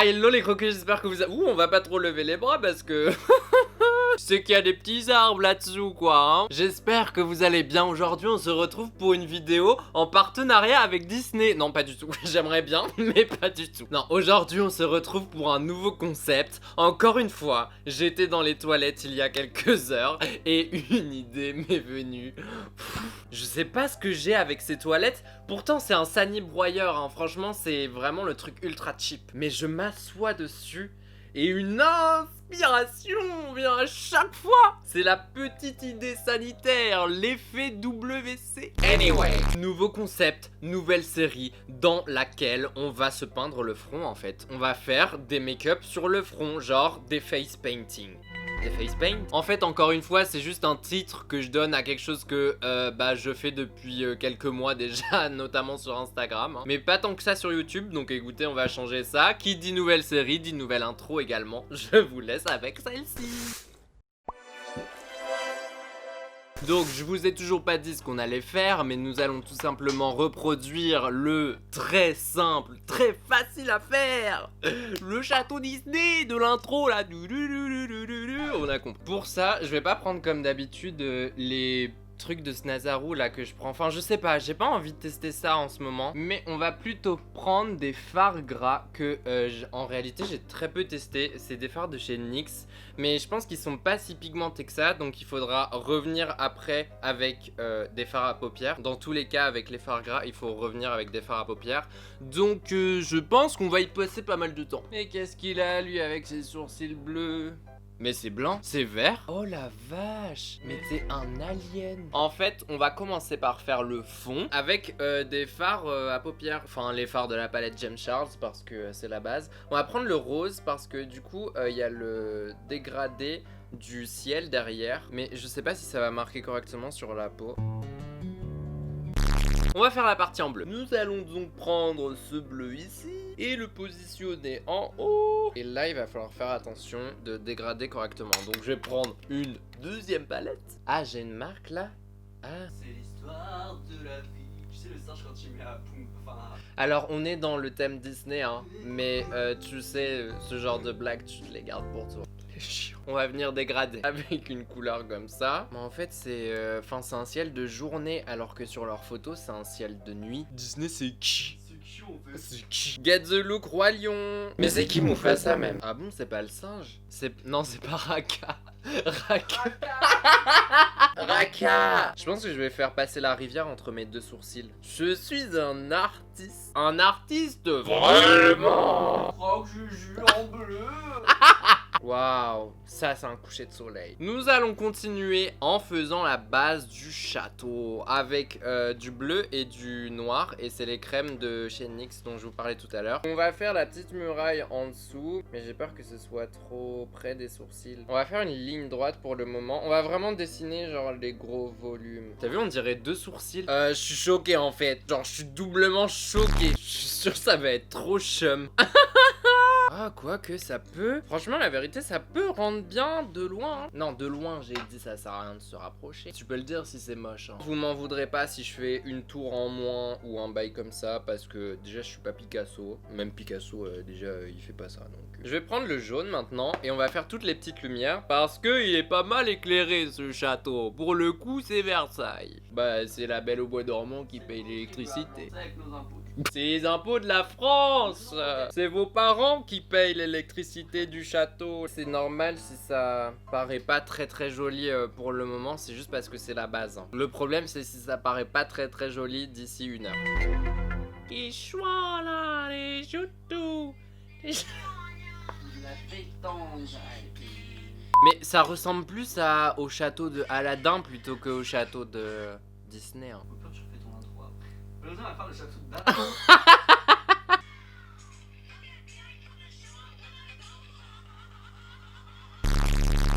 Ah hello les croquets, j'espère que vous... Ouh, on va pas trop lever les bras parce que... C'est qu'il y a des petits arbres là-dessous quoi hein. J'espère que vous allez bien. Aujourd'hui on se retrouve pour une vidéo en partenariat avec Disney. Non pas du tout, j'aimerais bien mais pas du tout. Non, aujourd'hui on se retrouve pour un nouveau concept. Encore une fois, j'étais dans les toilettes il y a quelques heures et une idée m'est venue. Je sais pas ce que j'ai avec ces toilettes. Pourtant c'est un sani broyeur hein. Franchement c'est vraiment le truc ultra cheap. Mais je m'assois dessus et une inspiration vient à chaque fois. C'est la petite idée sanitaire, l'effet WC. Anyway, nouveau concept, nouvelle série dans laquelle on va se peindre le front en fait. On va faire des make-up sur le front, genre des face painting. Des face paint. En fait, encore une fois, c'est juste un titre que je donne à quelque chose que je fais depuis quelques mois déjà, notamment sur Instagram. Hein. Mais pas tant que ça sur YouTube, donc écoutez, on va changer ça. Qui dit nouvelle série, dit nouvelle intro également. Je vous laisse avec celle-ci. Donc je vous ai toujours pas dit ce qu'on allait faire, mais nous allons tout simplement reproduire le très simple, très facile à faire, le château Disney de l'intro là. On a compris. Pour ça, je vais pas prendre comme d'habitude les trucs de Snazaroo là que je prends. Enfin je sais pas, j'ai pas envie de tester ça en ce moment. Mais on va plutôt prendre des fards gras que en réalité j'ai très peu testé. C'est des fards de chez NYX. Mais je pense qu'ils sont pas si pigmentés que ça. Donc il faudra revenir après avec des fards à paupières. Dans tous les cas avec les fards gras il faut revenir avec des fards à paupières. Donc je pense qu'on va y passer pas mal de temps. Mais qu'est-ce qu'il a lui avec ses sourcils bleus? Mais c'est blanc, c'est vert. Oh la vache, mais t'es un alien. En fait, on va commencer par faire le fond avec des fards à paupières. Enfin, les fards de la palette James Charles parce que c'est la base. On va prendre le rose parce que du coup, il y a le dégradé du ciel derrière. Mais je sais pas si ça va marquer correctement sur la peau. On va faire la partie en bleu. Nous allons donc prendre ce bleu ici et le positionner en haut. Et là, il va falloir faire attention de dégrader correctement. Donc, je vais prendre une deuxième palette. Ah, j'ai une marque là. Ah. C'est l'histoire de la vie. Tu sais, le singe quand il met la pompe. Enfin. Alors, on est dans le thème Disney, hein. Mais tu sais, ce genre de blagues, tu te les gardes pour toi. On va venir dégrader avec une couleur comme ça. Mais en fait c'est c'est un ciel de journée alors que sur leurs photos c'est un ciel de nuit. Disney c'est qui? C'est qui en fait? C'est qui? Get the look Roi Lion. Mais c'est qui Mufasa même? Ah bon, c'est pas le singe? Non, c'est pas Raka. Raka. Raka. Je pense que je vais faire passer la rivière entre mes deux sourcils. Je suis un artiste. Un artiste vraiment. Je crois que je joue en bleu. Waouh, ça c'est un coucher de soleil. Nous allons continuer en faisant la base du château avec du bleu et du noir. Et c'est les crèmes de chez NYX dont je vous parlais tout à l'heure. On va faire la petite muraille en dessous, mais j'ai peur que ce soit trop près des sourcils. On va faire une ligne droite pour le moment. On va vraiment dessiner genre les gros volumes. T'as vu, on dirait deux sourcils. Je suis choqué en fait. Genre je suis doublement choqué. Je suis sûr que ça va être trop chum. Ah, quoique ça peut. Franchement, la vérité, ça peut rendre bien de loin. Hein. Non, de loin, j'ai dit, ça sert à rien de se rapprocher. Tu peux le dire si c'est moche. Hein. Vous m'en voudrez pas si je fais une tour en moins ou un bail comme ça, parce que déjà, je suis pas Picasso. Même Picasso, déjà, il fait pas ça. Donc, je vais prendre le jaune maintenant et on va faire toutes les petites lumières parce que il est pas mal éclairé ce château. Pour le coup, c'est Versailles. Bah, c'est la Belle au bois dormant qui paye l'électricité. Avec nos impôts. C'est les impôts de la France. C'est vos parents qui payent l'électricité du château. C'est normal si ça paraît pas très joli pour le moment. C'est juste parce que c'est la base. Hein. Le problème c'est si ça paraît pas très joli d'ici une heure. La pétanque. Mais ça ressemble plus au château de Aladdin plutôt qu'au château de Disney. Hein. Au pire, tu refais ton intro après. Aujourd'hui, on va faire le château de Data.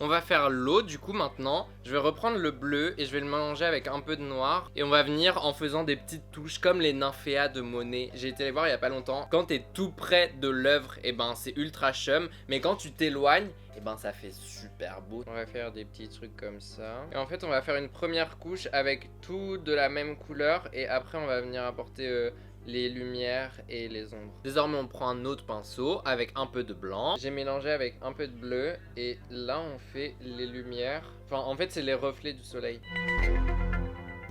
On va faire l'eau du coup maintenant. Je vais reprendre le bleu et je vais le mélanger avec un peu de noir. Et on va venir en faisant des petites touches comme les nymphéas de Monet. J'ai été les voir il y a pas longtemps. Quand t'es tout près de l'œuvre, et ben c'est ultra chum. Mais quand tu t'éloignes, et ben ça fait super beau. On va faire des petits trucs comme ça. Et en fait on va faire une première couche avec tout de la même couleur. Et après on va venir apporter les lumières et les ombres. Désormais on prend un autre pinceau avec un peu de blanc. J'ai mélangé avec un peu de bleu et là on fait les lumières. Enfin en fait c'est les reflets du soleil.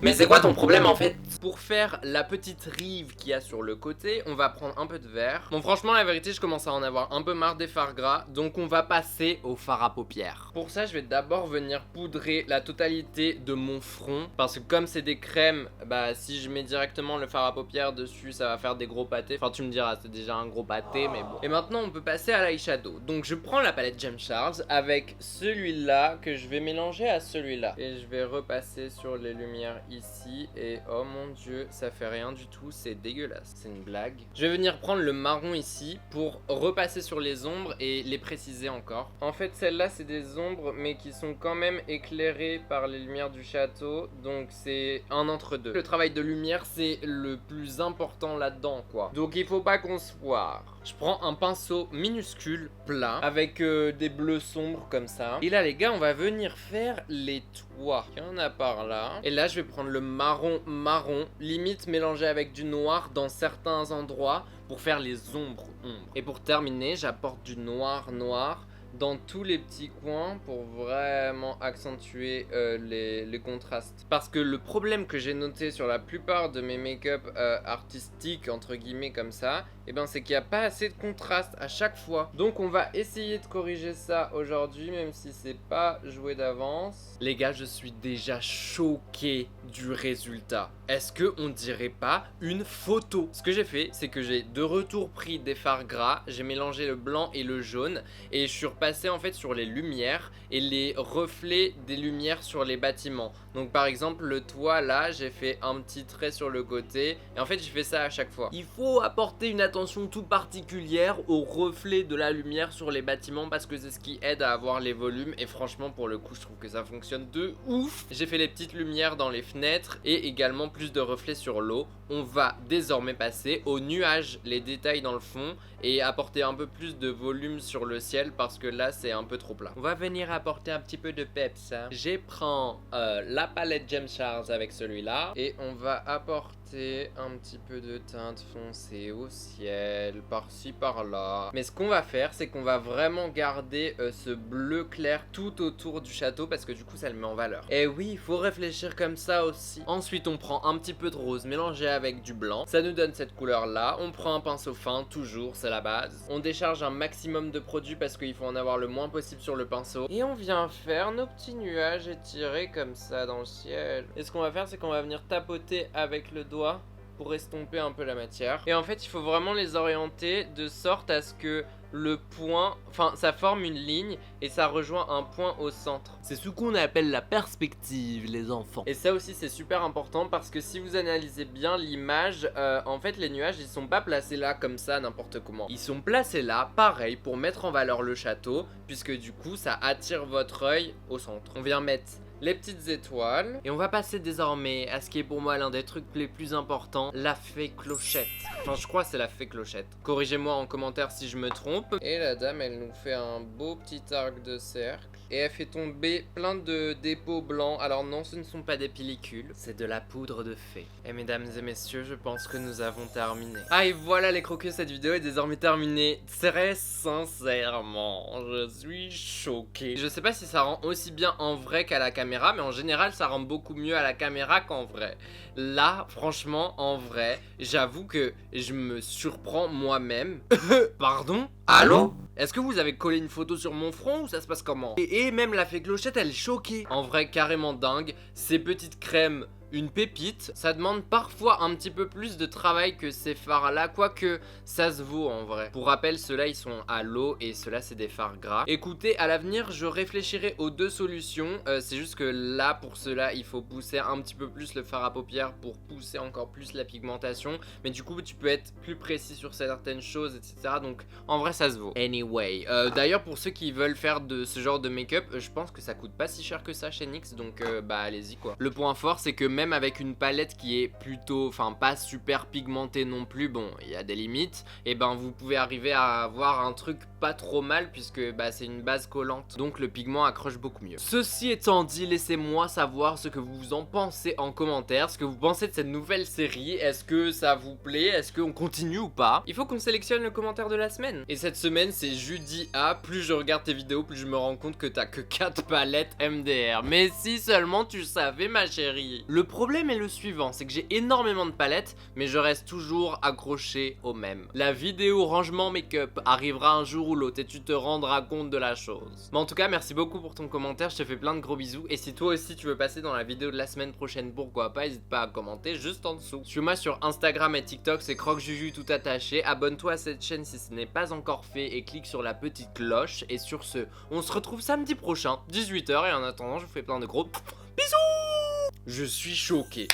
Mais c'est quoi ton problème en fait? Pour faire la petite rive qu'il y a sur le côté, on va prendre un peu de vert. Bon franchement la vérité je commence à en avoir un peu marre des fards gras, donc on va passer au fard à paupières. Pour ça je vais d'abord venir poudrer la totalité de mon front, parce que comme c'est des crèmes, bah si je mets directement le fard à paupières dessus ça va faire des gros pâtés. Enfin tu me diras c'est déjà un gros pâté mais bon. Et maintenant on peut passer à l'eyeshadow. Donc je prends la palette James Charles avec celui-là que je vais mélanger à celui-là. Et je vais repasser sur les lumières ici et oh mon dieu ça fait rien du tout, c'est dégueulasse, c'est une blague. Je vais venir prendre le marron ici pour repasser sur les ombres et les préciser encore. En fait celles-là c'est des ombres mais qui sont quand même éclairées par les lumières du château, donc c'est un entre-deux. Le travail de lumière c'est le plus important là-dedans quoi, donc il faut pas qu'on se foire. Je prends un pinceau minuscule plat avec des bleus sombres comme ça. Et là les gars on va venir faire les toits. Il y en a par là. Et là je vais prendre le marron limite mélangé avec du noir dans certains endroits pour faire les ombres. Et pour terminer j'apporte du noir dans tous les petits coins pour vraiment accentuer les contrastes. Parce que le problème que j'ai noté sur la plupart de mes make-up artistiques entre guillemets comme ça, et ben c'est qu'il n'y a pas assez de contraste à chaque fois. Donc on va essayer de corriger ça aujourd'hui même si c'est pas joué d'avance. Les gars je suis déjà choqué du résultat. Est-ce que on dirait pas une photo? Ce que j'ai fait c'est que j'ai de retour pris des fards gras, j'ai mélangé le blanc et le jaune et je suis repassé en fait sur les lumières et les reflets des lumières sur les bâtiments. Donc par exemple le toit là j'ai fait un petit trait sur le côté et en fait j'ai fait ça à chaque fois. Il faut apporter une attention toute particulière aux reflets de la lumière sur les bâtiments parce que c'est ce qui aide à avoir les volumes et franchement pour le coup je trouve que ça fonctionne de ouf. J'ai fait les petites lumières dans les fenêtres et également plus de reflets sur l'eau. On va désormais passer aux nuages, les détails dans le fond et apporter un peu plus de volume sur le ciel parce que là c'est un peu trop plat. On va venir apporter un petit peu de peps. J'ai prends la palette James Charles avec celui-là et on va apporter un petit peu de teinte foncée au ciel par-ci par-là. Mais ce qu'on va faire c'est qu'on va vraiment garder ce bleu clair tout autour du château parce que du coup ça le met en valeur. Et oui, il faut réfléchir comme ça aussi. Ensuite on prend un petit peu de rose mélangé avec du blanc, ça nous donne cette couleur là. On prend un pinceau fin, toujours c'est la base. On décharge un maximum de produits parce qu'il faut en avoir le moins possible sur le pinceau et on vient faire nos petits nuages étirés comme ça dans le ciel. Et ce qu'on va faire c'est qu'on va venir tapoter avec le doigt pour estomper un peu la matière. Et en fait il faut vraiment les orienter de sorte à ce que le point, enfin ça forme une ligne et ça rejoint un point au centre. C'est ce qu'on appelle la perspective les enfants. Et ça aussi c'est super important parce que si vous analysez bien l'image, en fait les nuages ils sont pas placés là comme ça n'importe comment. Ils sont placés là pareil pour mettre en valeur le château puisque du coup ça attire votre œil au centre. On vient mettre les petites étoiles et on va passer désormais à ce qui est pour moi l'un des trucs les plus importants, la fée clochette. Enfin je crois que c'est la fée clochette. Corrigez-moi en commentaire si je me trompe. Et la dame elle nous fait un beau petit arc de cercle et elle fait tomber plein de dépôts blancs. Alors non ce ne sont pas des pellicules, c'est de la poudre de fée. Et mesdames et messieurs je pense que nous avons terminé. Ah et voilà les croqueux, cette vidéo est désormais terminée. Très sincèrement je suis choqué. Je sais pas si ça rend aussi bien en vrai qu'à la caméra, mais en général ça rend beaucoup mieux à la caméra qu'en vrai. Là franchement en vrai j'avoue que je me surprends moi-même. Pardon? Allô? Est-ce que vous avez collé une photo sur mon front ou ça se passe comment? Et même la fée clochette elle est choquée. En vrai carrément dingue. Ces petites crèmes, une pépite. Ça demande parfois un petit peu plus de travail que ces fards là, quoique ça se vaut en vrai. Pour rappel ceux-là ils sont à l'eau et ceux-là c'est des fards gras. Écoutez, à l'avenir je réfléchirai aux deux solutions. C'est juste que là pour ceux-là il faut pousser un petit peu plus le fard à paupières pour pousser encore plus la pigmentation. Mais du coup tu peux être plus précis sur certaines choses etc. Donc en vrai ça se vaut. Anyway, d'ailleurs pour ceux qui veulent faire de ce genre de make-up, je pense que ça coûte pas si cher que ça chez NYX. Donc bah allez-y quoi. Le point fort c'est que même avec une palette qui est plutôt, enfin pas super pigmentée non plus, bon il y a des limites, et ben vous pouvez arriver à avoir un truc pas trop mal puisque bah, c'est une base collante, donc le pigment accroche beaucoup mieux. Ceci étant dit, laissez-moi savoir ce que vous en pensez en commentaire, ce que vous pensez de cette nouvelle série, est-ce que ça vous plaît, est-ce qu'on continue ou pas. Il faut qu'on sélectionne le commentaire de la semaine. Et cette semaine c'est Judy A, plus je regarde tes vidéos, plus je me rends compte que t'as que 4 palettes MDR. Mais si seulement tu savais ma chérie. Le problème est le suivant, c'est que j'ai énormément de palettes, mais je reste toujours accroché au même. La vidéo rangement make-up arrivera un jour ou l'autre et tu te rendras compte de la chose. Mais en tout cas, merci beaucoup pour ton commentaire, je te fais plein de gros bisous. Et si toi aussi tu veux passer dans la vidéo de la semaine prochaine, pourquoi pas, n'hésite pas à commenter juste en dessous. Suis-moi sur Instagram et TikTok, c'est CroqueJuju tout attaché. Abonne-toi à cette chaîne si ce n'est pas encore fait et clique sur la petite cloche. Et sur ce, on se retrouve samedi prochain, 18 h. Et en attendant, je vous fais plein de gros bisous. Je suis choqué.